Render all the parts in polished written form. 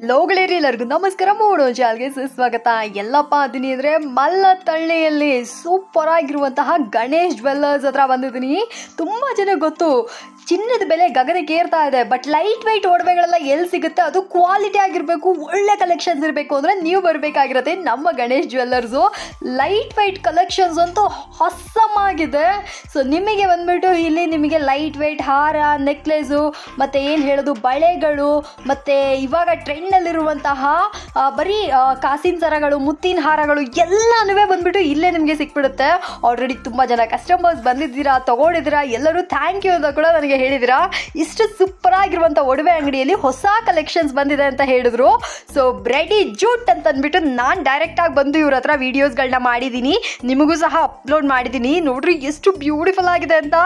ಲೋಗಳೇರಿ ಎಲ್ಲರಿಗೂ ನಮಸ್ಕಾರ. ಮೂಡೋ ಚಾಲ್ಗೆ ಸುಸ್ವಾಗತ. ಎಲ್ಲಪ್ಪ ಅದೀನಿ ಅಂದರೆ ಮಲ್ಲತಳ್ಳಿಯಲ್ಲಿ ಸೂಪರ್ ಆಗಿರುವಂತಹ ಗಣೇಶ್ ಜ್ಯುವೆಲ್ಲರ್ಸ್ ಹತ್ರ ಬಂದಿದ್ದೀನಿ. ತುಂಬ ಜನ ಗೊತ್ತು ಚಿನ್ನದ ಬೆಲೆ ಗಗನಕ್ಕೆ ಏರ್ತಾ ಇದೆ, ಬಟ್ ಲೈಟ್ ವೈಟ್ ಒಡವೆಗಳೆಲ್ಲ ಎಲ್ಲಿ ಸಿಗುತ್ತೆ, ಅದು ಕ್ವಾಲಿಟಿ ಆಗಿರಬೇಕು, ಒಳ್ಳೆ ಕಲೆಕ್ಷನ್ಸ್ ಇರಬೇಕು ಅಂದರೆ ನೀವು ಬರಬೇಕಾಗಿರುತ್ತೆ ನಮ್ಮ ಗಣೇಶ್ ಜ್ಯುವೆಲ್ಲರ್ಸು. ಲೈಟ್ ವೈಟ್ ಕಲೆಕ್ಷನ್ಸ್ ಅಂತೂ ಹೊಸಮಾಗಿದೆ. ಸೊ ನಿಮಗೆ ಬಂದ್ಬಿಟ್ಟು ಇಲ್ಲಿ ನಿಮಗೆ ಲೈಟ್ ವೈಟ್ ಹಾರ, ನೆಕ್ಲೆಸು, ಮತ್ತು ಏನು ಹೇಳೋದು ಬಳೆಗಳು, ಮತ್ತು ಇವಾಗ ಟ್ರೆಂಡ್ನಲ್ಲಿರುವಂತಹ ಬರೀ ಕಾಸಿನ ಸರಗಳು, ಮುತ್ತಿನ ಹಾರಗಳು ಎಲ್ಲನೂ ಬಂದ್ಬಿಟ್ಟು ಇಲ್ಲೇ ನಿಮಗೆ ಸಿಕ್ಬಿಡುತ್ತೆ. ಆಲ್ರೆಡಿ ತುಂಬ ಜನ ಕಸ್ಟಮರ್ಸ್ ಬಂದಿದ್ದೀರಾ, ತೊಗೊಂಡಿದ್ದೀರಾ, ಎಲ್ಲರೂ ಥ್ಯಾಂಕ್ ಯು ಅಂತ ಕೂಡ ನನಗೆ ಹೇಳಿದ್ದೀರಾ. ಇಷ್ಟು ಸೂಪರ್ ಆಗಿರುವಂಥ ಒಡವೆ ಅಂಗಡಿಯಲ್ಲಿ ಹೊಸ ಕಲೆಕ್ಷನ್ಸ್ ಬಂದಿದೆ ಅಂತ ಹೇಳಿದ್ರು. ಸೊ ರೆಡಿ ಜೂಟ್ ಅಂತ ಅಂದ್ಬಿಟ್ಟು ನಾನು ಡೈರೆಕ್ಟಾಗಿ ಬಂದು ಇವ್ರ ಹತ್ರ ವೀಡಿಯೋಸ್ಗಳನ್ನ ಮಾಡಿದ್ದೀನಿ, ನಿಮಗೂ ಸಹ ಅಪ್ಲೋಡ್ ಮಾಡಿದ್ದೀನಿ. ನೋಡ್ರಿ ಎಷ್ಟು ಬ್ಯೂಟಿಫುಲ್ ಆಗಿದೆ ಅಂತ.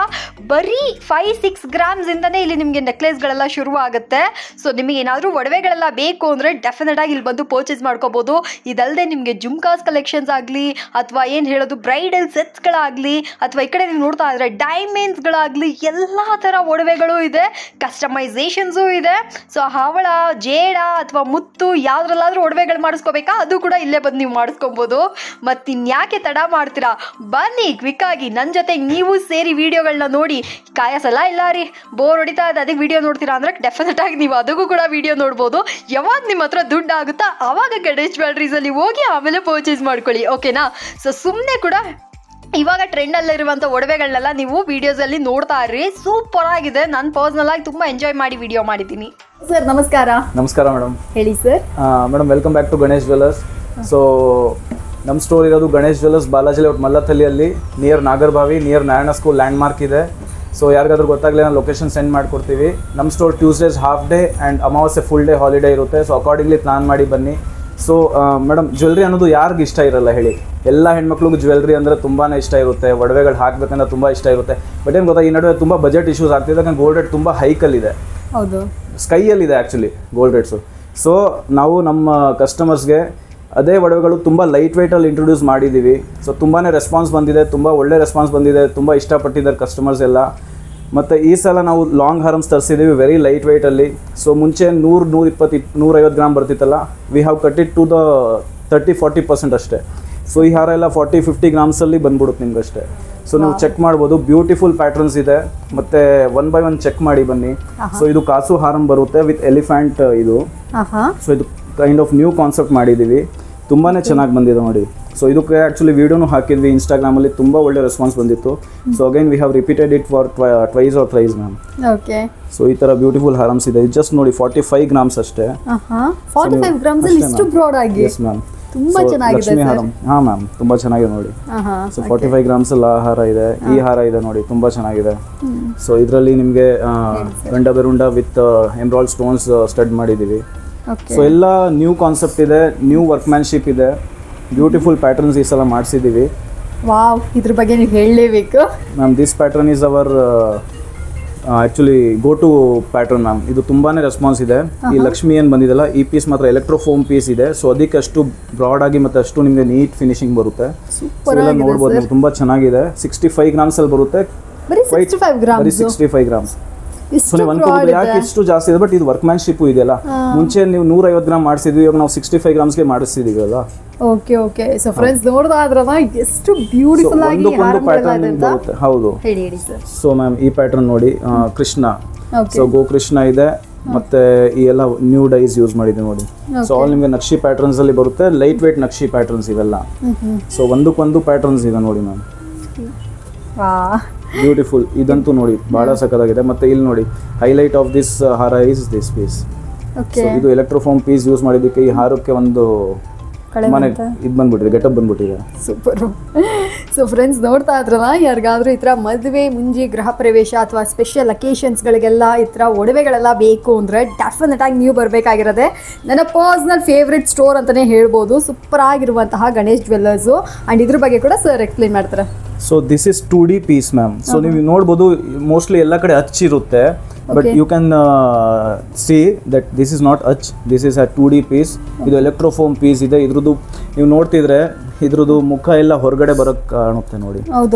ಬರೀ 5-6 ಗ್ರಾಮ್ಸಿಂದನೇ ಇಲ್ಲಿ ನಿಮಗೆ ನೆಕ್ಲೆಸ್ಗಳೆಲ್ಲ ಶುರು ಆಗುತ್ತೆ. ಸೊ ನಿಮಗೆ ಏನಾದರೂ ಒಡವೆಗಳೆಲ್ಲ ಬೇಕು ಅಂದರೆ ಡೆಫಿನೆಟ್ ಆಗಿ ಇಲ್ಲಿ ಬಂದು ಪರ್ಚೇಸ್ ಮಾಡ್ಕೋಬೋದು. ಇದಲ್ಲದೆ ನಿಮಗೆ ಜುಮ್ಕಾಸ್ ಕಲೆಕ್ಷನ್ಸ್ ಆಗಲಿ, ಅಥವಾ ಏನು ಹೇಳೋದು ಬ್ರೈಡಲ್ ಸೆಟ್ಸ್ಗಳಾಗಲಿ, ಅಥವಾ ಈ ಕಡೆ ನೀವು ನೋಡ್ತಾ ಇದ್ರೆ ಡೈಮಂಡ್ಸ್ಗಳಾಗಲಿ, ಎಲ್ಲ ಥರ ಒಡವೆಗಳು ಇದೆ, ಕಸ್ಟಮೈಸೇಷನ್ಸು ಇದೆ. ಸೊ ಹವಳ, ಜೇಡ ಅಥವಾ ಮುತ್ತು ಯಾವುದ್ರಲ್ಲಾದ್ರೂ ಒಡವೆಗಳು ಮಾಡಿಸ್ಕೋಬೇಕಾ, ಅದು ಕೂಡ ಇಲ್ಲೇ ಬಂದು ನೀವು ಮಾಡಿಸ್ಕೊಬೋದು. ಮತ್ತಿನ್ಯಾಕೆ ತಡ ಮಾಡ್ತೀರಾ, ಬನ್ನಿ ಕ್ವಿಕ್ಕಾಗಿ ನನ್ನ ಜೊತೆ ನೀವು ಸೇರಿ ವಿಡಿಯೋಗಳನ್ನ ನೋಡಿ. ಕಾಯಸಲ್ಲ ಇಲ್ಲ ರೀ, ಬೋರ್ ಹೊಡಿತಾ ಇದೆ ಅದಕ್ಕೆ ವಿಡಿಯೋ ನೋಡ್ತೀರಾ ಅಂದರೆ ಡೆಫಿನೆಟ್ ಆಗಿ ನೀವು ಅದಕ್ಕೂ ಕೂಡ ವಿಡಿಯೋ ನೋಡ್ಬೋದು. ಯಾವಾಗ ನಿಮ್ಮ ಹತ್ರ ದುಡ್ಡು ಆಗುತ್ತಾ ಆವಾಗ ಗಣೇಶ್ ಜ್ಯುವೆಲ್ಲರೀಸಲ್ಲಿ ಹೋಗಿ ಆಮೇಲೆ ಪರ್ಚೇಸ್ ಮಾಡ್ಕೊಳ್ಳಿ, ಓಕೆನಾ. ಸೊ ಸುಮ್ಮನೆ ಕೂಡ ಇವಾಗ ಟ್ರೆಂಡಲ್ಲಿರುವಂಥ ಒಡವೆಗಳನ್ನೆಲ್ಲ ನೀವು ವೀಡಿಯೋಸಲ್ಲಿ ನೋಡ್ತಾ ಇರ್ರಿ. ಸೂಪರ್ ಆಗಿದೆ. ನಾನು ಪರ್ಸ್ನಲ್ ಆಗಿ ತುಂಬ ಎಂಜಾಯ್ ಮಾಡಿ ವಿಡಿಯೋ ಮಾಡಿದ್ದೀನಿ. ಸರ್ ನಮಸ್ಕಾರ. ನಮಸ್ಕಾರ ಮೇಡಮ್. ಹೇಳಿ ಸರ್. ಮೇಡಮ್ welcome back to Ganesh jewellers. So ನಮ್ಮ ಸ್ಟೋರ್ ಇರೋದು ಗಣೇಶ್ ಜ್ಯುವೆಲ್ಲರ್ಸ್ ಬಾಲಾಜಿ ಲೇಔಟ್ ಮಲ್ಲತಳ್ಳಿಯಲ್ಲಿ, near Nagarabhavi, near Narayana school landmark ಇದೆ. ಸೊ ಯಾರಿಗಾದ್ರೂ ಗೊತ್ತಾಗಲಿ ನಾನು ಲೊಕೇಶನ್ ಸೆಂಡ್ ಮಾಡಿಕೊಡ್ತೀವಿ. ನಮ್ಮ store Tuesdays half day and ಅಮಾವಾಸ್ಯೆ ಫುಲ್ ಡೇ ಹಾಲಿಡೇ ಇರುತ್ತೆ. ಸೊ ಅಕಾರ್ಡಿಂಗ್ಲಿ ಪ್ಲಾನ್ ಮಾಡಿ ಬನ್ನಿ. ಸೊ ಮೇಡಮ್ ಜ್ಯುವೆಲ್ರಿ ಅನ್ನೋದು ಯಾರಿಗೆ ಇಷ್ಟ ಇರಲ್ಲ ಹೇಳಿ, ಎಲ್ಲ ಹೆಣ್ಮಕ್ಳಿಗೂ ಜ್ಯುವೆಲ್ರಿ ಅಂದರೆ ತುಂಬಾ ಇಷ್ಟ ಇರುತ್ತೆ, ಒಡವೆಗಳು ಹಾಕಬೇಕಂದ್ರೆ ತುಂಬ ಇಷ್ಟ ಇರುತ್ತೆ. ಬಟ್ ಏನು ಗೊತ್ತಾ, ಈ ನಡುವೆ ತುಂಬ ಬಜೆಟ್ ಇಶ್ಯೂಸ್ ಆಗ್ತಿದೆ, ಯಾಕಂದ್ರೆ ಗೋಲ್ಡ್ ರೇಟ್ ತುಂಬ ಹೈಕಲ್ಲಿದೆ, ಹೌದು ಸ್ಕೈಯಲ್ಲಿದೆ ಆ್ಯಕ್ಚುಲಿ ಗೋಲ್ಡ್ ರೇಟ್ಸು. ಸೊ ನಾವು ನಮ್ಮ ಕಸ್ಟಮರ್ಸ್ಗೆ ಅದೇ ಒಡವೆಗಳು ತುಂಬ ಲೈಟ್ ವೆಯ್ಟಲ್ಲಿ ಇಂಟ್ರೊಡ್ಯೂಸ್ ಮಾಡಿದ್ದೀವಿ. ಸೊ ತುಂಬಾ ರೆಸ್ಪಾನ್ಸ್ ಬಂದಿದೆ, ತುಂಬ ಒಳ್ಳೆ ರೆಸ್ಪಾನ್ಸ್ ಬಂದಿದೆ, ತುಂಬ ಇಷ್ಟಪಟ್ಟಿದ್ದಾರೆ ಕಸ್ಟಮರ್ಸ್ ಎಲ್ಲ. ಮತ್ತು ಈ ಸಲ ನಾವು ಲಾಂಗ್ ಹಾರಮ್ಸ್ ತರಿಸಿದ್ದೀವಿ ವೆರಿ ಲೈಟ್ ವೆಯ್ಟಲ್ಲಿ. ಸೊ ಮುಂಚೆ 100-150 ಗ್ರಾಮ್ ಬರ್ತಿತ್ತಲ್ಲ, we have cut it to the 30-40% ಅಷ್ಟೇ. ಸೊ ಈ ಹಾರ ಎಲ್ಲ 40-50 ಗ್ರಾಮ್ಸಲ್ಲಿ ಬಂದ್ಬಿಡುತ್ತೆ ನಿಮ್ಗಷ್ಟೇ. ಸೊ ನೀವು ಚೆಕ್ ಮಾಡ್ಬೋದು, ಬ್ಯೂಟಿಫುಲ್ ಪ್ಯಾಟ್ರನ್ಸ್ ಇದೆ. ಮತ್ತು 1 by 1 ಚೆಕ್ ಮಾಡಿ ಬನ್ನಿ. ಸೊ ಇದು ಕಾಸು ಹಾರಮ್ ಬರುತ್ತೆ ವಿತ್ ಎಲಿಫೆಂಟ್ ಇದು. ಸೊ ಇದು ಕೈಂಡ್ ಆಫ್ ನ್ಯೂ ಕಾನ್ಸೆಪ್ಟ್ ಮಾಡಿದ್ದೀವಿ, ತುಂಬಾ ಚೆನ್ನಾಗಿ ಬಂದಿದೆ ನೋಡಿ. ಸೊ ಇದಕ್ಕೆ ಆ್ಯಕ್ಚುಲಿ ವೀಡಿಯೋನು ಹಾಕಿದ್ವಿ ಇನ್ಸ್ಟಾಗ್ರಾಮಲ್ಲಿ, ತುಂಬ ಒಳ್ಳೆ ರೆಸ್ಪಾನ್ಸ್ ಬಂದಿತ್ತು. So again we have repeated it for twice R thrice ma'am. Okay. So ಈ ಥರ ಬ್ಯೂಟಿಫುಲ್ ಹಾರಮ್ಸ್ ಇದೆ. ಜಸ್ಟ್ ನೋಡಿ 45 ಗ್ರಾಮ್ಸ್ ಅಷ್ಟೇ. 45 ಗ್ರಾಮ್ಸ್ ಅಲ್ಲಿ ಇಷ್ಟು ಬ್ರಾಡ್ ಆಗಿ. ಎಸ್ ಮ್ಯಾಮ್, ತುಂಬಾ ಚೆನ್ನಾಗಿದೆ ಲಕ್ಷ್ಮಿ ಹಾರಮ್. ಹಾಂ ಮ್ಯಾಮ್, ತುಂಬ ಚೆನ್ನಾಗಿದೆ ನೋಡಿ. ಸೊ 45 ಗ್ರಾಮ್ಸ್ ಅಲ್ಲಿ ಆ ಹಾರ ಇದೆ, ಈ ಹಾರ ಇದೆ ನೋಡಿ, ತುಂಬ ಚೆನ್ನಾಗಿದೆ. ಸೊ ಇದರಲ್ಲಿ ನಿಮಗೆ Gandaberunda with emerald stones stud ಮಾಡಿದ್ದೀವಿ. ಸೊ ಎಲ್ಲ ನ್ಯೂ ಕಾನ್ಸೆಪ್ಟ್ ಇದೆ, ನ್ಯೂ ವರ್ಕ್ಮ್ಯಾನ್ಶಿಪ್ ಇದೆ, ಬ್ಯೂಟಿಫುಲ್ ಪ್ಯಾಟರ್ನ್ಸ್ ಈ ಸಲ ಮಾಡಿಸಿದ್ದೀವಿ. ವಾವ್, ಇದ್ರ ಬಗ್ಗೆ ನೀವು ಹೇಳಲೇಬೇಕು ma'am. This pattern is our actually go to pattern ma'am. ಇದು ತುಂಬಾ ರೆಸ್ಪಾನ್ಸ್ ಇದೆ. ಈ ಲಕ್ಷ್ಮಿ ಏನು ಬಂದಿದೆಲ್ಲ, ಈ ಪೀಸ್ ಮಾತ್ರ ಎಲೆಕ್ಟ್ರೋಫೋಮ್ ಪೀಸ್ ಇದೆ. ಸೊ ಅದಕ್ಕೆ ಅಷ್ಟು ಬ್ರಾಡ್ ಆಗಿ ಮತ್ತು ಅಷ್ಟು ನಿಮಗೆ ನೀಟ್ ಫಿನಿಶಿಂಗ್ ಬರುತ್ತೆ. ಎಲ್ಲ ನೋಡ್ಬೋದು ನೀವು, ತುಂಬ ಚೆನ್ನಾಗಿದೆ. 65 ಗ್ರಾಮ್ಸಲ್ಲಿ ಬರುತ್ತೆ, ಬರೀ 65 ಗ್ರಾಮ್ಸ್. ಸೊ ನೀವು ಅನ್ಕೋಬೋದು ಯಾಕೆ ಇಷ್ಟು ಜಾಸ್ತಿ ಇದೆ, ಬಟ್ ಇದು ವರ್ಕ್ಮ್ಯಾನ್ಶಿಪ್ ಇದೆಯಲ್ಲ. ಮುಂಚೆ ನೀವು 150 ಗ್ರಾಮ್ ಮಾಡಿಸಿದ್ವಿ, ಇವಾಗ ನಾವು 65 ಗ್ರಾಮ್ಸ್ಗೆ ಮಾಡಿಸಿದೀವಿ ಅಲ್ಲ. Okay okay. ಸೊ ಫ್ರೆಂಡ್ಸ್ ನೋಡ್ತಾ ಇದ್ರಲ್ಲ ಎಷ್ಟು ಬ್ಯೂಟಿಫುಲ್ ಆಗಿ ಪ್ಯಾಟರ್ನ್ ಬರುತ್ತೆ. ಹೌದು. ಹೇಳಿ ಹೇಳಿ ಸರ್. ಸೊ ಮ್ಯಾಮ್ ಈ ಪ್ಯಾಟರ್ನ್ ನೋಡಿ, ಕೃಷ್ಣ. ಸೊ ಗೋಕೃಷ್ಣ ಇದೆ, ಮತ್ತೆ ಈ ಎಲ್ಲ ನ್ಯೂ ಡೈಸ್ ಯೂಸ್ ಮಾಡಿದೆ ನೋಡಿ. ಸೊ ಆಲ್ ನಿಮಗೆ ನಕ್ಷಿ ಪ್ಯಾಟರ್ನ್ಸ್ ಅಲ್ಲಿ ಬರುತ್ತೆ, ಲೈಟ್ ವೇಟ್ ನಕ್ಷಿ ಪ್ಯಾಟರ್ನ್ಸ್ ಇವೆಲ್ಲ. ಸೊ ಒಂದಕ್ಕೊಂದು ಪ್ಯಾಟರ್ನ್ಸ್ ಇದೆ ನೋಡಿ ಮ್ಯಾಮ್, ಬ್ಯೂಟಿಫುಲ್. ಇದಂತೂ ನೋಡಿ ಬಹಳ ಸಖತ್ತಾಗಿದೆ. ಮತ್ತೆ ಇಲ್ಲಿ ನೋಡಿ, ಹೈಲೈಟ್ ಆಫ್ ದಿಸ್ ಹಾರ ಇಸ್ ದಿಸ್ ಪೀಸ್. ಸೊ ಇದು ಎಲೆಕ್ಟ್ರೋಫೋಮ್ ಪೀಸ್ ಯೂಸ್ ಮಾಡಿದ್ದಕ್ಕೆ ಈ ಹಾರಕ್ಕೆ ಒಂದು ಮನೆ ಇದು ಬಂದ್ಬಿಟ್ಟಿದೆ, ಗೆಟಪ್ ಬಂದ್ಬಿಟ್ಟಿದೆ. ಸೂಪರ್. ಸೊ ಫ್ರೆಂಡ್ಸ್ ನೋಡ್ತಾ ಇದ್ರಲ್ಲ, ಯಾರಿಗಾದ್ರೂ ಈ ಥರ ಮದುವೆ ಮುಂಜಿ ಗೃಹ ಪ್ರವೇಶ ಅಥವಾ ಸ್ಪೆಷಲ್ ಅಕೇಶನ್ಸ್ಗಳಿಗೆಲ್ಲ ಈ ಥರ ಒಡವೆಗಳೆಲ್ಲ ಬೇಕು ಅಂದರೆ ಡೆಫಿನೆಟ್ ಆಗಿ ನೀವು ಬರಬೇಕಾಗಿರೋದೆ ನನ್ನ ಪರ್ಸ್ನಲ್ ಫೇವ್ರೆಟ್ ಸ್ಟೋರ್ ಅಂತಲೇ ಹೇಳ್ಬೋದು. ಸೂಪರ್ ಆಗಿರುವಂತಹ ಗಣೇಶ್ ಜ್ಯುವೆಲ್ಲರ್ಸು. ಆ್ಯಂಡ್ ಇದ್ರ ಬಗ್ಗೆ ಕೂಡ ಸರ್ ಎಕ್ಸ್ಪ್ಲೇನ್ ಮಾಡ್ತಾರೆ. So this is 2D piece ma'am. So ನೀವು ನೋಡ್ಬೋದು, ಮೋಸ್ಟ್ಲಿ ಎಲ್ಲ ಕಡೆ ಹಚ್ಚಿರುತ್ತೆ, but you can see that this is not ಹಚ್, this is a 2D piece. ಇದು ಎಲೆಕ್ಟ್ರೋಫೋಮ್ ಪೀಸ್ ಇದೆ. ಇದ್ರದ್ದು ನೀವು ನೋಡ್ತಿದ್ರೆ ಇದ್ರದ್ದು ಮುಖ ಎಲ್ಲ ಹೊರಗಡೆ ಬರೋಕ್ಕೆ ಕಾಣುತ್ತೆ ನೋಡಿ.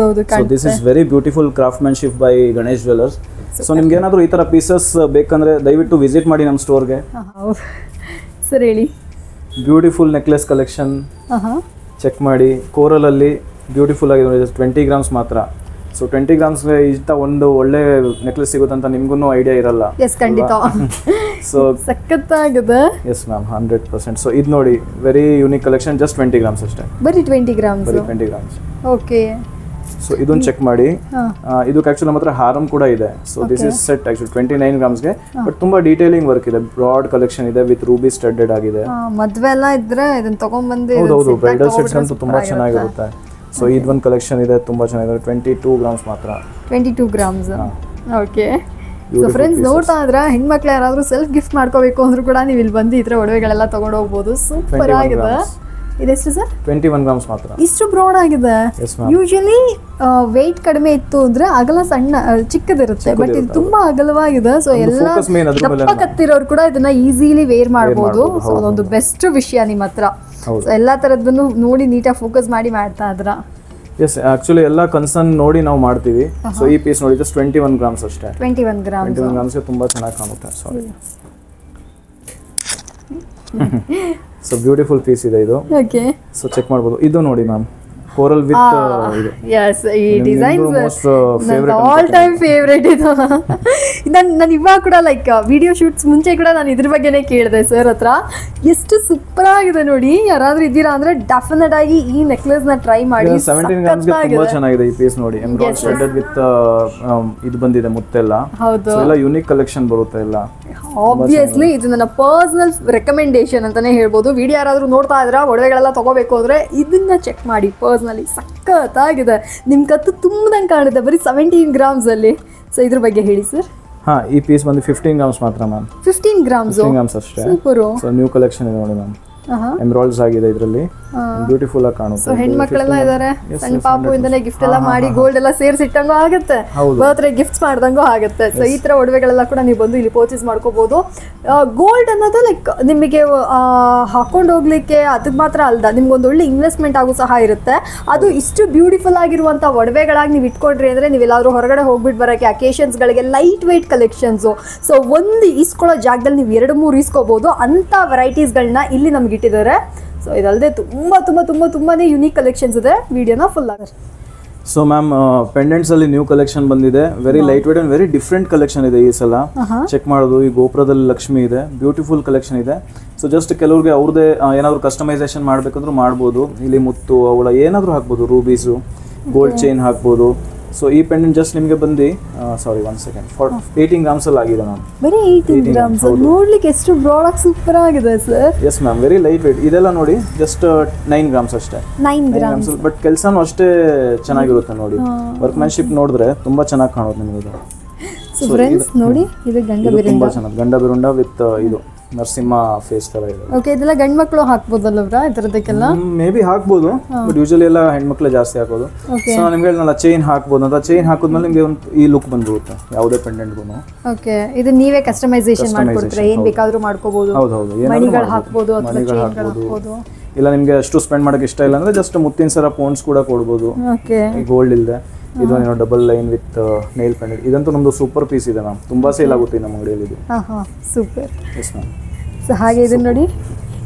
So this is very beautiful craftsmanship by Ganesh jewellers. So ನಿಮ್ಗೆ ಏನಾದರೂ ಈ ಥರ ಪೀಸಸ್ ಬೇಕಂದ್ರೆ ದಯವಿಟ್ಟು ವಿಸಿಟ್ ಮಾಡಿ ನಮ್ಮ ಸ್ಟೋರ್ಗೆ. ಸರ್ ಹೇಳಿ. ಬ್ಯೂಟಿಫುಲ್ ನೆಕ್ಲೆಸ್ ಕಲೆಕ್ಷನ್ ಹಾಂ ಚೆಕ್ ಮಾಡಿ. ಕೋರಲಲ್ಲಿ ಬ್ಯೂಟಿಫುಲ್ ಆಗಿದೆ ನೋಡಿ, 20 ಗ್ರಾಮ್ಸ್ ಮಾತ್ರ. ಸೊ 20 ಗ್ರಾಮ್ಸ್ಗೆ ಇಂಥ ಒಂದು ಒಳ್ಳೆ ನೆಕ್ಲೆಸ್ ಸಿಗುತ್ತಂತ ನಿಮ್ಗೂ ಐಡಿಯಾ ಇರಲ್ಲ. ಎಸ್ ಖಂಡಿತ. ಸೊ ಸಖತ್ತಾಗಿದೆ. Yes ma'am 100%. ಸೊ ಇದು ನೋಡಿ very unique collection, just 20 grams ಅಷ್ಟೇ. ಬರೀ 20 ಗ್ರಾಮ್ಸ್. ಬರೀ 20 ಗ್ರಾಮ್ಸ್. ಓಕೆ. ಸೊ ಇದೊಂದು ಚೆಕ್ ಮಾಡಿ. ಇದಕ್ಕೆ ಆಕ್ಚುಲಿ ನಮ್ಮ ಹತ್ರ ಹಾರಂ ಕೂಡ ಇದೆ. So this is set actually 29 ಗ್ರಾಮ್ಸ್ಗೆ, ಬಟ್ ತುಂಬಾ ಡೀಟೇಲಿಂಗ್ ವರ್ಕ್ ಇದೆ, ಬ್ರಾಡ್ ಕಲೆಕ್ಷನ್ ಇದೆ ವಿತ್ ರೂಬಿ ಸ್ಟಡ್ಡೆಡ್ ಆಗಿದೆ. ಮದ್ವೆ ಎಲ್ಲ ಇದ್ರೆ ಇದನ್ನ ತಗೊಂಡ್ಬಂದು. ಹೌದು, ಬ್ರೈಡಲ್ ಸೆಟ್ಸ್ ಅಂತೂ ತುಂಬಾ ಚೆನ್ನಾಗಿರುತ್ತೆ. ಸೊ ಇದೊಂದು ಕಲೆಕ್ಷನ್ ಇದೆ, ತುಂಬಾ ಚೆನ್ನಾಗಿದೆ. 22 ಗ್ರಾಮ್ಸ್ ಮಾತ್ರ. 22 ಗ್ರಾಮ್ಸ್. ಓಕೆ. ಸೊ ಫ್ರೆಂಡ್ಸ್, ನೋಡ್ತಾ ಇದ್ರೆ ಹೆಣ್ಮಕ್ಳು ಯಾರಾದ್ರೂ ಸೆಲ್ಫ್ ಗಿಫ್ಟ್ ಮಾಡ್ಕೋಬೇಕು ಅಂದ್ರೂ ಕೂಡ ನೀವು ಇಲ್ಲಿ ಬಂದು ಈ ಥರ ಒಡವೆಗಳೆಲ್ಲ ತಗೊಂಡು ಹೋಗ್ಬೋದು. ಸೂಪರ್ ಆಗಿದೆ. ಇದೆಷ್ಟು ಸರ್? 21 ಗ್ರಾಮ್ಸ್ ಮಾತ್ರ. ಇಷ್ಟು ಬ್ರಾಡ್ ಆಗಿದೆ. ಯೂಶಲಿ ವೆಯ್ಟ್ ಕಡಿಮೆ ಇತ್ತು ಅಂದ್ರೆ ಅಗಲ ಚಿಕ್ಕದಿರುತ್ತೆ, ಬಟ್ ಇದು ತುಂಬಾ ಅಗಲವಾಗಿದೆ. ಸೊ ಎಲ್ಲ ದಪ್ಪ ಕತ್ತಿರೋರು ಕೂಡ ಇದನ್ನ ಈಸಿಲಿ ವೇರ್ ಮಾಡ್ಬೋದು. ಸೊ ಅದೊಂದು ಬೆಸ್ಟ್ ವಿಷಯ ನಿಮ್ಮ ಹತ್ರ. ಎಲ್ಲಾ ತರದನ್ನು ನೋಡಿ ನೀಟಾಗಿ ಫೋಕಸ್ ಮಾಡಿ ಮಾಡ್ತಾ ಇದ್ರ. ಎಸ್, ಆಕ್ಚುಲಿ ಎಲ್ಲ ಕನ್ಸರ್ನ್ ನೋಡಿ ನಾವು ಮಾಡ್ತೀವಿ. ಸೊ ಈ ಪೀಸ್ ನೋಡಿ ಜಸ್ಟ್ 21 ಗ್ರಾಮ್ಸ್ ಅಷ್ಟೇ. 21 ಗ್ರಾಮ್ಸ್ ತುಂಬಾ ಚೆನ್ನಾಗಿ ಕಾಣುತ್ತೆ. ಸಾರಿ. ಸೊ ಬ್ಯೂಟಿಫುಲ್ ಪೀಸ್ ಇದೆ ಇದು. ಓಕೆ. ಸೊ ಚೆಕ್ ಮಾಡ್ಬೋದು. ಇದು ನೋಡಿ ಮ್ಯಾಮ್, ಕೋರಲ್ ವಿತ್ ಇದು. ಯಸ್, ಈ ಡಿಸೈನ್ಸ್ ಆಲ್ ಟೈಮ್ ಫೇವರೇಟ್ ಇದು. ನಾನು ಇವಾಗ ಕೂಡ ಲೈಕ್ ವಿಡಿಯೋ ಶೂಟ್ಸ್ ಮುಂಚೆ ಕೂಡ ನಾನು ಇದ್ರ ಬಗ್ಗೆನೇ ಕೇಳಿದೆ ಸರ್ ಹತ್ರ. ಎಷ್ಟು ಸೂಪರ್ ಆಗಿದೆ ನೋಡಿ. ಯಾರಾದ್ರೂ ಇದ್ದೀರಾ ಅಂದ್ರೆ ಡೆಫಿನೆಟ್ ಆಗಿ ಈ ನೆಕ್ಲೆಸ್ ನ ಟ್ರೈ ಮಾಡಿ. 17 ಗ್ರಾಮ್ಸ್ ಗೆ ತುಂಬಾ ಚೆನ್ನಾಗಿದೆ ಈ ಪೀಸ್ ನೋಡಿ. ಎಂಬ್ರಾಯ್ಡ್ ಸ್ಟಡ್ಡೆಡ್ ವಿತ್ ಇದು ಬಂದಿದೆ ಮುತ್ತೆಲ್ಲ. ಸೊ ಎಲ್ಲ ಯೂನಿಕ್ ಕಲೆಕ್ಷನ್ ಬರುತ್ತೆ ಎಲ್ಲ. ಆಬ್ವಿಯಸ್ಲಿ ಇದು ನನ್ನ ಪರ್ಸನಲ್ ರೆಕಮೆಂಡೇಶನ್ ಅಂತಾನೆ ಹೇಳ್ಬೋದು. ವಿಡಿಯೋ ಯಾರಾದ್ರೂ ನೋಡ್ತಾ ಇದ್ರ ಒಡವೆಗಳೆಲ್ಲ ತಗೋಬೇಕು ಅಂದ್ರೆ ಇದನ್ನ ಚೆಕ್ ಮಾಡಿ. ಪರ್ಸನಲಿ ಸಖತ್ತಾಗಿದೆ. ನಿಮ್ ಕತ್ತು ತುಂಬದಂಗೆ ಕಾಣುತ್ತೆ ಬರೀ 17 ಗ್ರಾಮ್ಸ್ ಅಲ್ಲಿ. ಸೊ ಇದ್ರ ಬಗ್ಗೆ ಹೇಳಿ ಸರ್. ಈ ಪೀಸ್ ಬಂದು 15 ಗ್ರಾಮ್ಸ್ ಮಾತ್ರ ಮ್ಯಾಮ್. 15 ಗ್ರಾಮ್ಸ್ ಅಷ್ಟೇ. ಸೂಪರ್. ಸೊ ನ್ಯೂ ಕಲೆಕ್ಷನ್ ಇದೆ ನೋಡಿ ಮ್ಯಾಮ್. ಎಂಬ್ರಾಯ್ಡ್ಸ್ ಆಗಿದೆ ಇದರಲ್ಲಿ. ಬ್ಯೂಟಿಫುಲ್ ಆಗಿ ಕಾಣುತ್ತೆ. ಸೊ ಹೆಣ್ಮಕ್ಳೆಲ್ಲ ಇದಾರೆ, ಸಣ್ಣ ಪಾಪು ಇಂದನೇ ಗಿಫ್ಟ್ ಎಲ್ಲ ಮಾಡಿ ಗೋಲ್ಡ್ ಎಲ್ಲ ಸೇರಿಸಿಟ್ಟಂಗೂ ಆಗುತ್ತೆ, ಬರ್ತ್ಡೇ ಗಿಫ್ಟ್ಸ್ ಮಾಡ್ದಂಗೂ ಆಗುತ್ತೆ. ಸೊ ಈ ತರ ಒಡವೆಗಳೆಲ್ಲ ಕೂಡ ನೀವು ಬಂದು ಇಲ್ಲಿ ಪರ್ಚೇಸ್ ಮಾಡ್ಕೋಬಹುದು. ಗೋಲ್ಡ್ ಅನ್ನೋದು ಲೈಕ್ ನಿಮಗೆ ಹಾಕೊಂಡು ಹೋಗ್ಲಿಕ್ಕೆ ಅದಕ್ಕೆ ಮಾತ್ರ ಅಲ್ದ, ನಿಮ್ಗೊಂದು ಒಳ್ಳೆ ಇನ್ವೆಸ್ಟ್ಮೆಂಟ್ ಆಗು ಸಹ ಇರುತ್ತೆ. ಅದು ಇಷ್ಟು ಬ್ಯೂಟಿಫುಲ್ ಆಗಿರುವಂತ ಒಡವೆಗಳಾಗಿ ನೀವು ಇಟ್ಕೊಂಡ್ರಿ ಅಂದ್ರೆ ನೀವು ಎಲ್ಲಾದ್ರೂ ಹೊರಗಡೆ ಹೋಗ್ಬಿಟ್ಟು ಬರೋಕ್ಕೆ ಅಕೇಶನ್ಸ್ ಗಳಿಗೆ ಲೈಟ್ ವೆಯ್ಟ್ ಕಲೆಕ್ಷನ್ಸ್. ಸೊ ಒಂದು ಇಸ್ಕೊಳ್ಳೋ ಜಾಗದಲ್ಲಿ ನೀವು 2-3 ಇಸ್ಕೋಬಹುದು ಅಂತ ವೆರೈಟೀಸ್ಗಳನ್ನ ಇಲ್ಲಿ ನಮ್ಗೆ ಇಟ್ಟಿದ್ದಾರೆ. ಸೊ ಇದಲ್ಲದೆ ತುಂಬಾನೇ ಯುನೀಕ್ ಕಲೆಕ್ಷನ್ಸ್ ಇದೆ. ವಿಡಿಯೋನ ಫುಲ್ ಆಗಿದೆ. ಸೊ ಮ್ಯಾಮ್, ಪೆಂಡೆಂಟ್ಸ್ ಅಲ್ಲಿ ನ್ಯೂ ಕಲೆಕ್ಷನ್ ಬಂದಿದೆ. Very light wait and very different collection ಇದೆ ಈ ಸಲ. ಚೆಕ್ ಮಾಡೋದು. ಈ ಗೋಪುರದಲ್ಲಿ ಲಕ್ಷ್ಮಿ ಇದೆ, ಬ್ಯೂಟಿಫುಲ್ ಕಲೆಕ್ಷನ್ ಇದೆ. ಸೊ ಜಸ್ಟ್ ಕೆಲವ್ರಿಗೆ ಅವ್ರದೇ ಏನಾದ್ರು ಕಸ್ಟಮೈಸೇಷನ್ ಮಾಡ್ಬೇಕಂದ್ರೂ ಮಾಡ್ಬೋದು. ಇಲ್ಲಿ ಮುತ್ತು ಅವಳ ಏನಾದ್ರು ಹಾಕ್ಬೋದು, ರೂಬೀಸು, ಗೋಲ್ಡ್ ಚೈನ್ ಹಾಕ್ಬೋದು. ಸೊ ಈ ಪೆಂಡೆಂಟ್ ಜಸ್ಟ್ ನಿಮಗೆ ಬಂದು ಸಾರಿ 1 ಸೆಕೆಂಡ್ 18 ಗ್ರಾಮ್ಸ್ ಅಲ್ಲಿ ಆಗಿದೆ ಮ್ಯಾಮ್. ಬರೀ 18 ಗ್ರಾಮ್ಸ್. ನೋಡ್ಲಿಕ್ಕೆ ಎಷ್ಟು ಬ್ರಾಡ್ ಆಗಿ ಸೂಪರ್ ಆಗಿದೆ sir. Yes ma'am, very light wait. ಇದೆಲ್ಲ ನೋಡಿ ಜಸ್ಟ್ 9 ಗ್ರಾಮ್ಸ್ ಅಷ್ಟೇ. 9 ಗ್ರಾಮ್ಸ್. ಬಟ್ ಕೆಲಸನೂ ಅಷ್ಟೇ ಚೆನ್ನಾಗಿರುತ್ತೆ ನೋಡಿ. ವರ್ಕ್ಮ್ಯಾನ್ಶಿಪ್ ನೋಡಿದ್ರೆ ತುಂಬಾ ಚೆನ್ನಾಗಿ ಕಾಣುತ್ತೆ ನಿಮಗೆ. ಸೊ ಫ್ರೆಂಡ್ಸ್ ನೋಡಿ, ಇದು ತುಂಬಾ ಚೆನ್ನಾಗಿ ಗಂಡ ಬಿರುಂಡ ವಿತ್ ಇದು ನರಸಿಂಹ ಫೇಸ್ ತರ ಇದೆ. ಓಕೆ. ಇದೆಲ್ಲ ಗಂಡು ಮಕ್ಕಳು ಹಾಕ್ಬೋದಲ್ವಾ ಈ ತರದಕ್ಕೆಲ್ಲ? ಮೇ ಬಿ ಹಾಕ್ಬೋದು, ಬಟ್ ಯೂಶಲಿ ಎಲ್ಲ ಹೆಣ್ಮಕ್ಳು ಜಾಸ್ತಿ ಹಾಕೋದು. ಸೊ ನಿಮ್ಗೆ ಹೇಳಲ್ಲ ಚೈನ್ ಹಾಕ್ಬೋದು ಅಂತ. ಚೈನ್ ಹಾಕಿದ್ಮೇಲೆ ನಿಮಗೆ ಒಂದು ಈ ಲುಕ್ ಬಂದ್ಬಿಡುತ್ತೆ ಯಾವುದೇ ಪೆಂಡೆಂಟ್ಗೂ. ಓಕೆ. ಇದು ನೀವೇ ಕಸ್ಟಮೈಸೇಷನ್ ಮಾಡ್ಕೊಡ್ತೀರಾ? ಏನ್ ಬೇಕಾದ್ರೂ ಮಾಡ್ಕೋಬಹುದು. ಹೌದೌದು. ಮಣಿಗಳು ಹಾಕ್ಬೋದು ಅಥವಾ ಚೈನ್ಗಳು ಹಾಕ್ಬೋದು. ಇಲ್ಲ ನಿಮ್ಗೆ ಅಷ್ಟು ಸ್ಪೆಂಡ್ ಮಾಡಕ್ಕೆ ಇಷ್ಟ ಇಲ್ಲ ಅಂದ್ರೆ ಜಸ್ಟ್ ಮುತ್ತಿನ ಸರ ಪೌಂಡ್ಸ್ ಕೂಡ ಕೊಡ್ಬೋದು. ಓಕೆ. ಗೋಲ್ಡ್ ಇಲ್ಲದೆ ಇದು double line with nail pendant. ಇದಂತೂ ನಮ್ದು ಸೂಪರ್ ಪೀಸ್ ಇದೆ ಮ್ಯಾಮ್. ತುಂಬಾ ಸೇಲ್ ಆಗುತ್ತೆ ನಮ್ಮ ಅಂಗಡಿಯಲ್ಲಿ ಇದು. ಸೂಪರ್. S ma'am. ಸೊ ಹಾಗೆ ಇದನ್ನ ನೋಡಿ,